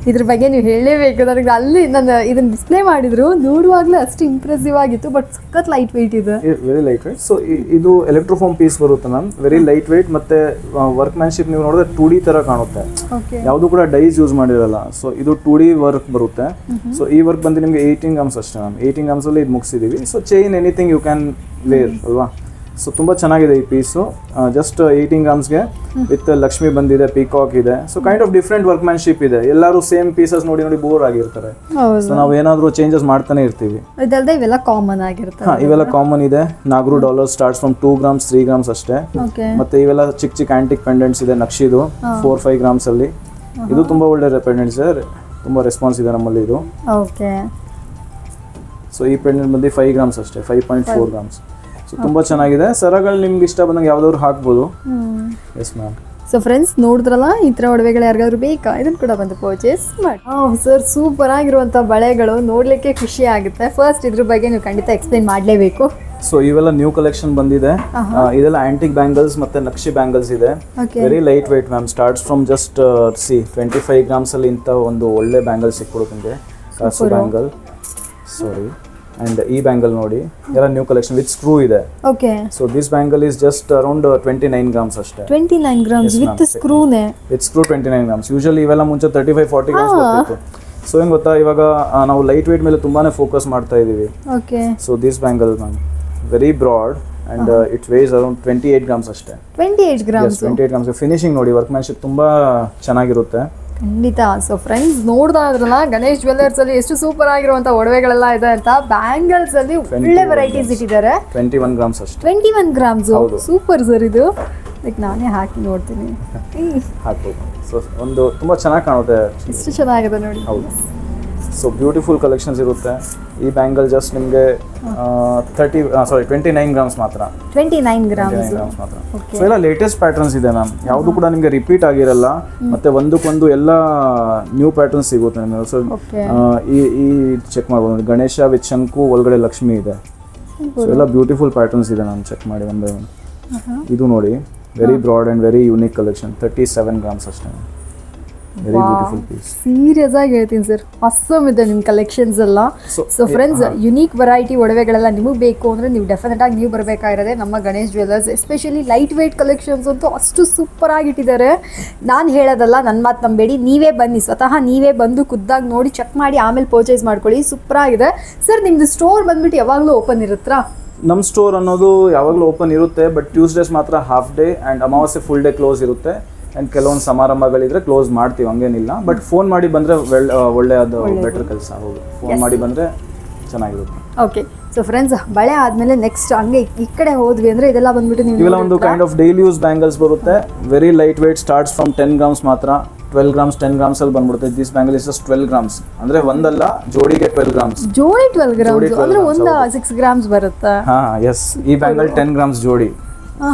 ಇದ್ರ ಬಗ್ಗೆ ನೀವು ಹೇಳಲೇಬೇಕು. ನನಗೆ ಅಲ್ಲಿ ನಾನು ಇದನ್ನ ಡಿಸ್ಪ್ಲೇ ಮಾಡಿದ್ರು, ನೋಡುವಾಗಲೇ ಅಷ್ಟು ಇಂಪ್ರೆಸಿವ್ ಆಗಿತ್ತು. ಬಟ್ ಸಖತ್ ಲೈಟ್ ವೆಯ್ಟ್ ಇದೆ. Very light weight. ಸೊ ಇದು ಎಲೆಕ್ಟ್ರೋಫೋಮ್ ಪೀಸ್ ಬರುತ್ತೆ ಮ್ಯಾಮ್. Very light weight. ಮತ್ತೆ ವರ್ಕ್ಮ್ಯಾನ್ಶಿಪ್ ನೀವು ನೋಡಿದ್ರೆ 2D ತರ ಕಾಣುತ್ತೆ. ಯಾವುದು ಕೂಡ ಡೈಸ್ ಯೂಸ್ ಮಾಡಿರಲ್ಲ. ಸೊ ಇದು 2D ವರ್ಕ್ ಬರುತ್ತೆ. ಸೊ ಈ ವರ್ಕ್ ಬಂದು ನಿಮಗೆ 18 ಗ್ರಾಮ್ಸ್ ಅಷ್ಟೇ ಮ್ಯಾಮ್. 18 ಗ್ರಾಮ್ಸ್ ಅಲ್ಲಿ ಇದು ಮುಗಿಸಿದೀವಿ. So chain anything you can wear ಅಲ್ವಾ. ಸೊ ತುಂಬ ಚೆನ್ನಾಗಿದೆ ಈ ಪೀಸು. ಜಸ್ಟ್ 18 ಗ್ರಾಮ್ಸ್ಗೆ ವಿತ್ ಲಕ್ಷ್ಮಿ ಬಂದಿದೆ, ಪೀಕಾಕ್ ಇದೆ. So kind of different workmanship ಇದೆ. ಎಲ್ಲರೂ ಸೇಮ್ ಪೀಸಸ್ ನೋಡಿ ಬೋರ್ ಆಗಿರ್ತಾರೆ. ಸೊ ನಾವು ಏನಾದರೂ ಚೇಂಜಸ್ ಮಾಡ್ತಾನೆ ಇರ್ತೀವಿ. ಇವೆಲ್ಲ ಕಾಮನ್ ಆಗಿರುತ್ತೆ. ಇವೆಲ್ಲ ಕಾಮನ್ ಇದೆ. ನಾಗರು dollar starts from 2 grams 3 grams ಅಷ್ಟೇ. ಮತ್ತೆ ಇವೆಲ್ಲ ಚಿಕ್ಕ ಆಂಟಿಕ್ ಪೆಂಡೆಂಟ್ಸ್ ಇದೆ ನಕ್ಷಿದು 4-5 ಗ್ರಾಮ್ಸ್ ಅಲ್ಲಿ. ಇದು ತುಂಬಾ ಒಳ್ಳೆ ಪೆಂಡೆಂಟ್ಸ್ ಇದೆ, ತುಂಬಾ ರೆಸ್ಪಾನ್ಸ್ ಇದೆ ನಮ್ಮಲ್ಲಿ ಇದು. ಸೊ ಈ ಪೆಂಡೆಂಟ್ ಬಂದು 5 ಗ್ರಾಮ್ಸ್ ಅಷ್ಟೇ, 5.4 ಗ್ರಾಮ್ಸ್. ಸೊ ತುಂಬಾ ಚೆನ್ನಾಗಿದೆ. ಸರಗಳು ನಿಮ್ಗೆ ಇಷ್ಟ ಬಂದಂಗೆ ಯಾವ್ದಾದ್ರು ಹಾಕ್ಬೋದು. S ma'am. ಸೊ ಫ್ರೆಂಡ್ಸ್ ನೋಡಿದ್ರಲ್ಲ, ಈ ಥರ ಒಡವೆಗಳು ಯಾರಿಗಾದ್ರೂ ಬೇಕಾ ಇದನ್ನು ಕೂಡ ಬಂದು ಪರ್ಚೇಸ್ ಮಾಡಿ. ಸರ್ ಸೂಪರ್ ಆಗಿರುವಂಥ ಬಳೆಗಳು ನೋಡಲಿಕ್ಕೆ ಖುಷಿ ಆಗುತ್ತೆ. ಫಸ್ಟ್ ಇದ್ರ ಬಗ್ಗೆ ನೀವು ಖಂಡಿತ ಎಕ್ಸ್ಪ್ಲೈನ್ ಮಾಡಲೇಬೇಕು. ಸೊ ಇವೆಲ್ಲ ನ್ಯೂ ಕಲೆಕ್ಷನ್ ಬಂದಿದೆ. ಇದೆಲ್ಲ ಆಂಟಿಕ್ ಬ್ಯಾಂಗಲ್ಸ್ ಮತ್ತೆ ನಕ್ಷಿ ಬ್ಯಾಂಗಲ್ಸ್ ಇದೆ. Very light weight ma'am. Starts from just 25 grams ಅಲ್ಲಿ ಇಂಥ ಒಂದು ಒಳ್ಳೆ ಬ್ಯಾಂಗಲ್ ಸಿಕ್ಬಿಡುತ್ತೆ ನಿಮಗೆ. ಕಾಸು ಬ್ಯಾಂಗಲ್, ಸಾರಿ, ಅಂಡ್ ಈ ಬ್ಯಾಂಗಲ್ ನೋಡಿ, ಎಲ್ಲ ನ್ಯೂ ಕಲೆಕ್ಷನ್ ವಿತ್ ಸ್ಕ್ರೂ ಇದೆ. Okay. So this bangle is just around 29 grams ಅಷ್ಟೇ. 29 grams ವಿತ್ ಸ್ಕ್ರೂನೇ. With screw 29 grams. ಯೂಶಲಿ ಇವೆಲ್ಲ ಮುಂಚೆ 35-40 grams ಬರ್ತಿತ್ತು. ಸೊ ಹೆಂಗ್ ಗೊತ್ತಾ, ಇವಾಗ ನಾವು ಲೈಟ್ ವೇಟ್ ಮೇಲೆ ತುಂಬಾನೇ ಫೋಕಸ್ ಮಾಡ್ತಾ ಇದೀವಿ. Okay. So this bangle ma'am very broad and it weighs around 28 grams ಅಷ್ಟೇ. 28 grams. 28 grams. ಫಿನಿಶಿಂಗ್ ನೋಡಿ, ವರ್ಕ್ಮ್ಯಾನ್ಶಿಪ್ ತುಂಬಾ ಚೆನ್ನಾಗಿರುತ್ತೆ. ಖಂಡಿತ. ಸೊ ಫ್ರೆಂಡ್ಸ್ ನೋಡ್ತಾ ಇದ್ರಲ್ಲ, ಗಣೇಶ್ ಜ್ಯುವೆಲ್ಲರ್ಸ್ ಅಲ್ಲಿ ಎಷ್ಟು ಸೂಪರ್ ಆಗಿರುವಂತ ಒಡವೆಗಳೆಲ್ಲ ಇದೆ ಅಂತ. ಬ್ಯಾಂಗಲ್ಸ್ ಅಲ್ಲಿ ಒಳ್ಳೆ ವೆರೈಟೀಸ್ ಇಟ್ಟಿದ್ದಾರೆ. 21 grams ಅಷ್ಟೇ. 21 grams. ಸೂಪರ್ ಸರ್ ಇದು. ಲೈಕ್ ನಾನೇ ಹಾಕಿ ನೋಡ್ತೀನಿ. ಹಾಕ್ಬೋದು. ಸೊ ಒಂದು ತುಂಬಾ ಚೆನ್ನಾಗಿ ಕಾಣುತ್ತೆ. ಎಷ್ಟು ಚೆನ್ನಾಗಿದೆ ನೋಡಿ. ಹೌದು. ಸೊ ಬ್ಯೂಟಿಫುಲ್ ಕಲೆಕ್ಷನ್ಸ್ ಇರುತ್ತೆ. ಈ ಬ್ಯಾಂಗಲ್ ಜಸ್ಟ್ ನಿಮಗೆ 29 grams ಮಾತ್ರ. 29 grams ಮಾತ್ರ. ಸೊ ಎಲ್ಲ ಲೇಟೆಸ್ಟ್ ಪ್ಯಾಟರ್ನ್ಸ್ ಇದೆ ಮ್ಯಾಮ್. ಯಾವುದು ಕೂಡ ನಿಮಗೆ ರಿಪೀಟ್ ಆಗಿರಲ್ಲ, ಮತ್ತೆ ಒಂದಕ್ಕೊಂದು ಎಲ್ಲ ನ್ಯೂ ಪ್ಯಾಟರ್ನ್ಸ್ ಸಿಗುತ್ತೆ ನಿಮಗೆ. ಸೊ ಈ ಚೆಕ್ ಮಾಡ್ಬೋದು, ಗಣೇಶ ವಿತ್ ಶಂಕು, ಒಳಗಡೆ ಲಕ್ಷ್ಮಿ ಇದೆ. ಸೊ ಎಲ್ಲ ಬ್ಯೂಟಿಫುಲ್ ಪ್ಯಾಟರ್ನ್ಸ್ ಇದೆ. ನಾನು ಚೆಕ್ ಮಾಡಿ ಒಂದೇ ಒಂದು. ಇದು ನೋಡಿ, very broad and very unique collection. 37 grams ಅಷ್ಟೇ. Very beautiful piece. ಸೀರಿಯಸ್ ಆಗಿ ಹೇಳ್ತೀನಿ ಸರ್, ಅಸ್ಸಮ್ ಇದೆ ನಿಮ್ಮ ಕಲೆಕ್ಷನ್ಸ್ ಎಲ್ಲ. ಸೊ ಫ್ರೆಂಡ್ಸ್, ಯುನೀಕ್ ವೆರೈಟಿ ಒಡವೆಗಳೆಲ್ಲ ನಿಮಗೆ ಬೇಕು ಅಂದರೆ ನೀವು ಡೆಫಿನೆಟ್ ಆಗಿ ನೀವು ಬರಬೇಕಾಗಿರೋದೆ ನಮ್ಮ Ganesh Jewellers. Especially light weight collections ಅಂತೂ ಅಷ್ಟು ಸೂಪರ್ ಆಗಿಟ್ಟಿದ್ದಾರೆ. ನಾನು ಹೇಳೋದಲ್ಲ, ನನ್ನ ಮಾತು ನಂಬೇಡಿ, ನೀವೇ ಬನ್ನಿ, ಸ್ವತಃ ನೀವೇ ಬಂದು ಖುದ್ದಾಗಿ ನೋಡಿ ಚೆಕ್ ಮಾಡಿ ಆಮೇಲೆ ಪರ್ಚೇಸ್ ಮಾಡ್ಕೊಳ್ಳಿ. ಸೂಪರ್ ಆಗಿದೆ ಸರ್. ನಿಮ್ದು ಸ್ಟೋರ್ ಬಂದ್ಬಿಟ್ಟು ಯಾವಾಗಲೂ ಓಪನ್ ಇರುತ್ತಾ? ನಮ್ಮ ಸ್ಟೋರ್ ಅನ್ನೋದು ಯಾವಾಗಲೂ ಓಪನ್ ಇರುತ್ತೆ, ಬಟ್ ಟ್ಯೂಸ್ಡೇಸ್ ಮಾತ್ರ ಹಾಫ್ ಡೇ ಆ್ಯಂಡ್ ಅಮಾವಾಸ್ಯೆ ಫುಲ್ ಡೇ ಕ್ಲೋಸ್ ಇರುತ್ತೆ. ಆ್ಯಂಡ್ ಕೆಲವೊಂದು ಸಮಾರಂಭಗಳಿದ್ರೆ ಕ್ಲೋಸ್ ಮಾಡ್ತೀವಿ, ಹಂಗೇನಿಲ್ಲ. ಬಟ್ ಫೋನ್ ಮಾಡಿ ಬಂದರೆ ಒಳ್ಳೆ ಅದು ಬೆಟರ್ ಕೆಲಸ. ಹೌದು, ಫೋನ್ ಮಾಡಿ ಬಂದರೆ ಚೆನ್ನಾಗಿರುತ್ತೆ. ಓಕೆ. ಸೊ ಫ್ರೆಂಡ್ಸ್, ಬಳೆ ಆದಮೇಲೆ ನೆಕ್ಸ್ಟ್ ಹಂಗೆ ಈ ಕಡೆ ಹೋದ್ವಿ ಅಂದರೆ ಇದೆಲ್ಲ ಬಂದ್ಬಿಟ್ಟು ನೀವು ಇವೆಲ್ಲ ಒಂದು kind of daily use bangles ಬರುತ್ತೆ. Very light weight. Starts from 10 grams ಮಾತ್ರ. 12 grams, 10 grams ಅಲ್ಲಿ ಬಂದ್ಬಿಡುತ್ತೆ. This bangle is just 12 grams. ಅಂದ್ರೆ ಒಂದಲ್ಲ, ಜೋಡಿಗೆ 12 grams. ಜೋಡಿ 12 grams ಅಂದ್ರೆ ಒಂದು 6 grams ಬರುತ್ತೆ. ಹಾ, ಎಸ್. ಈ ಬ್ಯಾಂಗಲ್ 10 grams ಜೋಡಿ.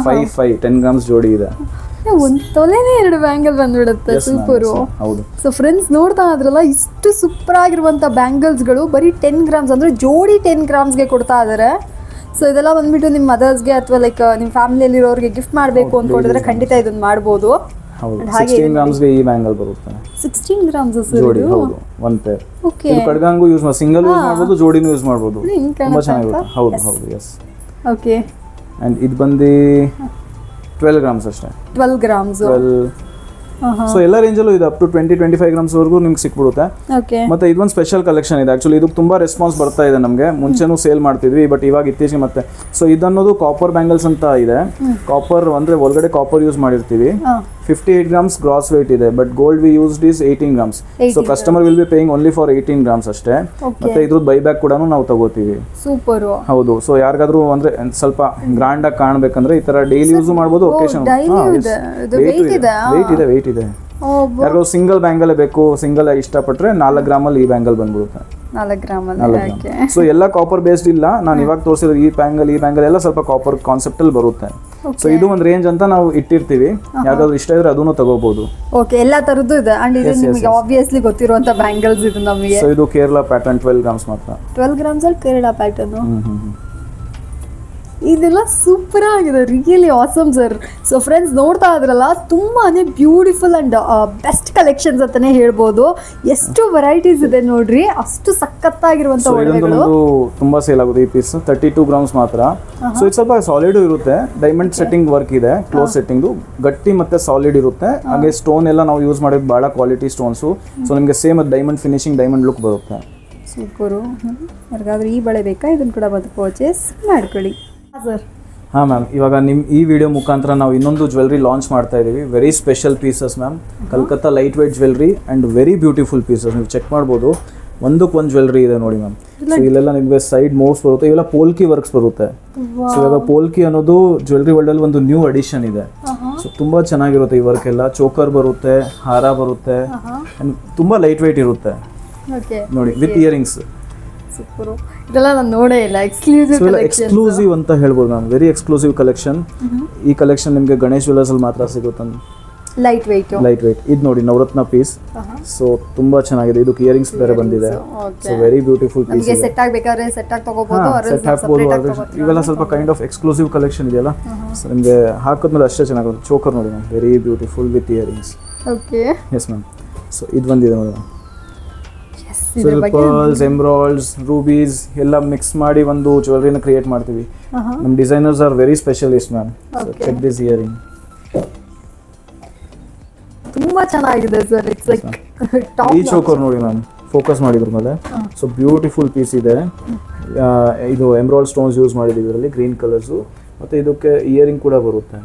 10 grams ಜೋಡಿ ಇದೆ. ಒಂದು ತೊಲೆನೇ 2 ಬ್ಯಾಂಗಲ್ ಬಂದ್ಬಿಡುತ್ತೆ. ಸೂಪರು. ಹೌದು. ಸೊ ಫ್ರೆಂಡ್ಸ್ ನೋಡ್ತಾ ಇದ್ರಲ್ಲ, ಇಷ್ಟು ಸೂಪರ್ ಆಗಿರುವಂತ ಬ್ಯಾಂಗಲ್ಸ್ಗಳು ಬರೀ 10 grams ಅಂದ್ರೆ ಜೋಡಿ 10 grams ಕೊಡ್ತಾ ಇದ್ದಾರೆ. ಸೊ ಇದೆಲ್ಲ ಬಂದ್ಬಿಟ್ಟು ನಿಮ್ಮ ಮದರ್ಸ್ಗೆ ಅಥವಾ ಲೈಕ್ ನಿಮ್ಮ ಫ್ಯಾಮಿಲಿಯಲ್ಲಿರೋರಿಗೆ ಗಿಫ್ಟ್ ಮಾಡಬೇಕು ಅಂದ್ಕೊಂಡಿದ್ರೆ ಖಂಡಿತ ಇದನ್ನ ಮಾಡ್ಬೋದು. ಹೌದು. 16 grams ಗೆ ಈ ಬ್ಯಾಂಗಲ್ ಬರುತ್ತೆ. 16 grams ಜೋಡಿ. ಹೌದು, ಒಂದು ಪೇರ್. ಓಕೆ. ಇದು ಕಡ್ಗಂಗು ಯೂಸ್ ಮಾಡಿ, ಸಿಂಗಲ್ ಯೂಸ್ ಮಾಡ್ಬೋದು, ಜೋಡಿನೂ ಯೂಸ್ ಮಾಡ್ಬೋದು. ತುಂಬಾ ಚೆನ್ನಾಗಿರುತ್ತೆ. ಹೌದು ಹೌದು, ಎಸ್. ಓಕೆ. ಅಂಡ್ ಇದು ಬಂದು 12 grams ಅಷ್ಟೇ. 12 grams. ಸೊ ಎಲ್ಲ ರೇಂಜಲ್ಲೂ ಇದೆ. ಅಪ್ ಟು 20-25 grams ವರೆಗೂ ನಿಮ್ಗೆ ಸಿಕ್ಬಿಡುತ್ತೆ. ಮತ್ತೆ ಇದೊಂದು ಸ್ಪೆಷಲ್ ಕಲೆಕ್ಷನ್ ಇದೆ. ಆಕ್ಚುಲಿ ಇದಕ್ಕೆ ತುಂಬಾ ರೆಸ್ಪಾನ್ಸ್ ಬರ್ತಾ ಇದೆ ನಮಗೆ. ಮುಂಚೆನೂ ಸೇಲ್ ಮಾಡ್ತಿದ್ವಿ, ಬಟ್ ಇವಾಗ ಇತ್ತೀಚೆಗೆ ಮತ್ತೆ. ಸೊ ಇದನ್ನೋದು ಕಾಪರ್ ಬ್ಯಾಂಗಲ್ಸ್ ಅಂತ ಇದೆ. ಕಾಪರ್ ಅಂದ್ರೆ ಒಳಗಡೆ ಕಾಪರ್ ಯೂಸ್ ಮಾಡಿರ್ತೀವಿ. 58 grams ಗ್ರಾಸ್ ವೇಟ್ ಇದೆ, but gold we used is 18 grams. So customer will be paying only for 18 grams ಅಷ್ಟೇ. ಮತ್ತೆ ಇದ್ರದ್ದು ಬೈಬ್ಯಾಕ್ ಕೂಡ ನಾವು ತಗೋತೀವಿ. ಸೂಪರ್. ಹೌದು. ಸೊ ಯಾರಿಗಾದ್ರೂ ಅಂದ್ರೆ ಸ್ವಲ್ಪ ಗ್ರಾಂಡ್ ಆಗಿ ಕಾಣಬೇಕಂದ್ರೆ ಈ ತರ ಡೈಲಿ ಯೂಸ್ ಮಾಡ್ಬೋದು. ಒಕೇಶನ್ ವೇಟ್ ಇದೆ. ಯಾರಿಗೂ ಸಿಂಗಲ್ ಬ್ಯಾಂಗಲ್ ಬೇಕು, ಸಿಂಗಲ್ ಇಷ್ಟಪಟ್ರೆ 4 ಗ್ರಾಮ್ ಅಲ್ಲಿ ಈ ಬ್ಯಾಂಗಲ್ ಬಂದ್ಬಿಡುತ್ತೆ. 4 ಗ್ರಾಮ್. ಸೊ ಎಲ್ಲ ಕಾಪರ್ ಬೇಸ್ಡ್ ಇಲ್ಲ. ನಾನು ಇವಾಗ ತೋರಿಸಿರೋ ಈ ಬ್ಯಾಂಗಲ್ ಎಲ್ಲ ಸ್ವಲ್ಪ ಕಾಪರ್ ಕಾನ್ಸೆಪ್ಟ್ ಅಲ್ಲಿ ಬರುತ್ತೆ. ಸೊ ಇದು ಒಂದು ರೇಂಜ್ ಅಂತ ನಾವು ಇಟ್ಟಿರ್ತೀವಿ. ಯಾವ್ದಾದ್ರು ಇಷ್ಟ ಇದ್ರೆ ಅದನ್ನು ತಗೋಬಹುದು. ಓಕೆ. ಎಲ್ಲ ತರದ್ದು ಇದೆ. ಅಂಡ್ ಇದು ನಿಮಗೆ ಆಬ್ವಿಯಸ್ಲಿ ಗೊತ್ತಿರುವಂತ ಬ್ಯಾಂಗಲ್ಸ್ ಇದು ನಮಗೆ. ಸೊ ಇದು ಕೇರಳ ಪ್ಯಾಟರ್ನ್ 12 grams ಮಾತ್ರ. 12 grams ಅಲ್ಲಿ ಕೇರಳ ಪ್ಯಾಟರ್ನ್. ಇದೆಲ್ಲ ಸೂಪರ್ ಆಗಿದೆ. Really awesome sir. So friends ನೋಡ್ತಾ ಇದ್ರಲ್ಲ, ತುಂಬಾನೇ ಬ್ಯೂಟಿಫುಲ್ ಅಂಡ್ ಬೆಸ್ಟ್ ಕಲೆಕ್ಷನ್ಸ್ ಅಂತಾನೆ ಹೇಳ್ಬೋದು. ಎಷ್ಟು ವೆರೈಟೀಸ್ ಇದೆ ನೋಡ್ರಿ, ಅಷ್ಟು ಸಖತ್ತಾಗಿರುವಂತ ಒಡವೆಗಳು. ತುಂಬಾ ಸೇಲ್ ಆಗುತ್ತೆ ಈ ಪೀಸ್. 32 grams ಮಾತ್ರ. ಸೊ ಇದು ಸ್ವಲ್ಪ ಸಾಲಿಡ್ ಇರುತ್ತೆ. ಡೈಮಂಡ್ ಸೆಟ್ಟಿಂಗ್ ವರ್ಕ್ ಇದೆ, ಕ್ಲೋಸ್ ಸೆಟ್ಟಿಂಗ್ ಗಟ್ಟಿ ಮತ್ತೆ ಸಾಲಿಡ್ ಇರುತ್ತೆ. ಹಾಗೆ ಸ್ಟೋನ್ ಎಲ್ಲ ನಾವು ಯೂಸ್ ಮಾಡಿದ್ ಬಹಳ ಕ್ವಾಲಿಟಿ ಸ್ಟೋನ್ಸು. ಸೊ ನಿಮಗೆ same diamond finishing, diamond look ಬರುತ್ತೆ. ಸೂಪರು. ಯಾರಿಗಾದ್ರೂ ಈ ಬಳೆ ಬೇಕಾ, ಇದನ್ನು ಕೂಡ ಬಂದು ಪರ್ಚೇಸ್ ಮಾಡ್ಕೊಳ್ಳಿ ಸರ್. ಹಾಂ ಮ್ಯಾಮ್, ಇವಾಗ ನಿಮ್ಮ ಈ ವಿಡಿಯೋ ಮುಖಾಂತರ ನಾವು ಇನ್ನೊಂದು ಜ್ಯುವೆಲ್ರಿ ಲಾಂಚ್ ಮಾಡ್ತಾ ಇದ್ದೀವಿ. Very special pieces ma'am. Calcutta light weight jewellery and very beautiful pieces. ನೀವು ಚೆಕ್ ಮಾಡ್ಬೋದು. ಒಂದಕ್ಕೊಂದು ಜ್ಯುವೆಲ್ರಿ ಇದೆ ನೋಡಿ ಮ್ಯಾಮ್. ಸೊ ಇಲ್ಲೆಲ್ಲ ನಿಮಗೆ ಸೈಡ್ ಮೋವ್ಸ್ ಬರುತ್ತೆ. ಇವೆಲ್ಲ ಪೋಲ್ಕಿ ವರ್ಕ್ಸ್ ಬರುತ್ತೆ. ಸೊ ಇವಾಗ ಪೋಲ್ಕಿ ಅನ್ನೋದು ಜ್ಯುವೆಲ್ರಿ ವರ್ಲ್ಡ್ ಅಲ್ಲಿ ಒಂದು ನ್ಯೂ ಅಡಿಷನ್ ಇದೆ. ಸೊ ತುಂಬಾ ಚೆನ್ನಾಗಿರುತ್ತೆ ಈ ವರ್ಕ್ ಎಲ್ಲ. ಚೋಕರ್ ಬರುತ್ತೆ, ಹಾರ ಬರುತ್ತೆ, ತುಂಬಾ ಲೈಟ್ ವೇಟ್ ಇರುತ್ತೆ ನೋಡಿ, ವಿತ್ ಇಯರಿಂಗ್ಸ್. ಸೂಪರ್. ಇದೆಲ್ಲ ನಾನು ನೋಡೇ ಇಲ್ಲ. ಎಕ್ಸ್ಕ್ಲೂಸಿವ್ ಅಂತ ಹೇಳ್ಬೋದು ಮ್ಯಾಮ್. Very exclusive collection. ಈ ಕಲೆಕ್ಷನ್ ನಿಮಗೆ ಗಣೇಶ್ ಜ್ಯುವೆಲ್ಲರ್ಸ್ ಅಲ್ಲಿ ಮಾತ್ರ ಸಿಗುತ್ತೆ. Light weight. ಇದು ನೋಡಿ ನವರತ್ನ ಪೀಸ್. ಸೊ ತುಂಬಾ ಚೆನ್ನಾಗಿದೆ. ಇದು ಇಯರಿಂಗ್ಸ್ ಬೇರೆ ಬಂದಿದೆ. So very beautiful piece. ನಮಗೆ ಸೆಟ್ ಆಗಬೇಕಾದ್ರೆ ಸೆಟ್ ಆಗಿ ತಗೋಬಹುದು, ಸೆಟ್ ಹಾಕಬಹುದು. ಇವೆಲ್ಲ ಸ್ವಲ್ಪ ಕೈಂಡ್ ಆಫ್ ಎಕ್ಸ್ಕ್ಲೂಸಿವ್ ಕಲೆಕ್ಷನ್ ಇದೆಯಲ್ಲ, ಸೊ ನಿಮಗೆ ಹಾಕಿದ್ಮೇಲೆ ಅಷ್ಟೇ ಚೆನ್ನಾಗಿದೆ. ಚೋಕರ್ ನೋಡಿ ma'am, very beautiful with earrings. Okay, yes ma'am. So ಇದು ಬಂದಿದೆ ನೋಡಿ, ಪರ್ಲ್ಸ್, ಎಮ್ರಾಲ್ಡ್ಸ್, ರೂಬೀಸ್ ಎಲ್ಲ ಮಿಕ್ಸ್ ಮಾಡಿ ಒಂದು ಜ್ಯುವೆಲರಿನ ಕ್ರಿಯೇಟ್ ಮಾಡ್ತೀವಿ. ನಮ್ಮ designers are very specialist ma'am. So check this earring. ತುಂಬಾ ಚೆನ್ನಾಗಿದೆ ಸರ್. ಇಟ್ಸ್ ಲೈಕ್ ಈ ಚೋಕರ್ ನೋಡಿ ಮ್ಯಾಮ್, ಫೋಕಸ್ ಮಾಡಿದ್ರ ಮೇಲೆ. ಸೊ ಬ್ಯೂಟಿಫುಲ್ ಪೀಸ್ ಇದೆ. ಇದು ಎಮ್ರಾಲ್ಡ್ ಸ್ಟೋನ್ಸ್ ಯೂಸ್ ಮಾಡಿದ್ದೀವಿ ಇದರಲ್ಲಿ, ಗ್ರೀನ್ ಕಲರ್ಸು. ಮತ್ತು ಇದಕ್ಕೆ ಇಯರಿಂಗ್ ಕೂಡ ಬರುತ್ತೆ.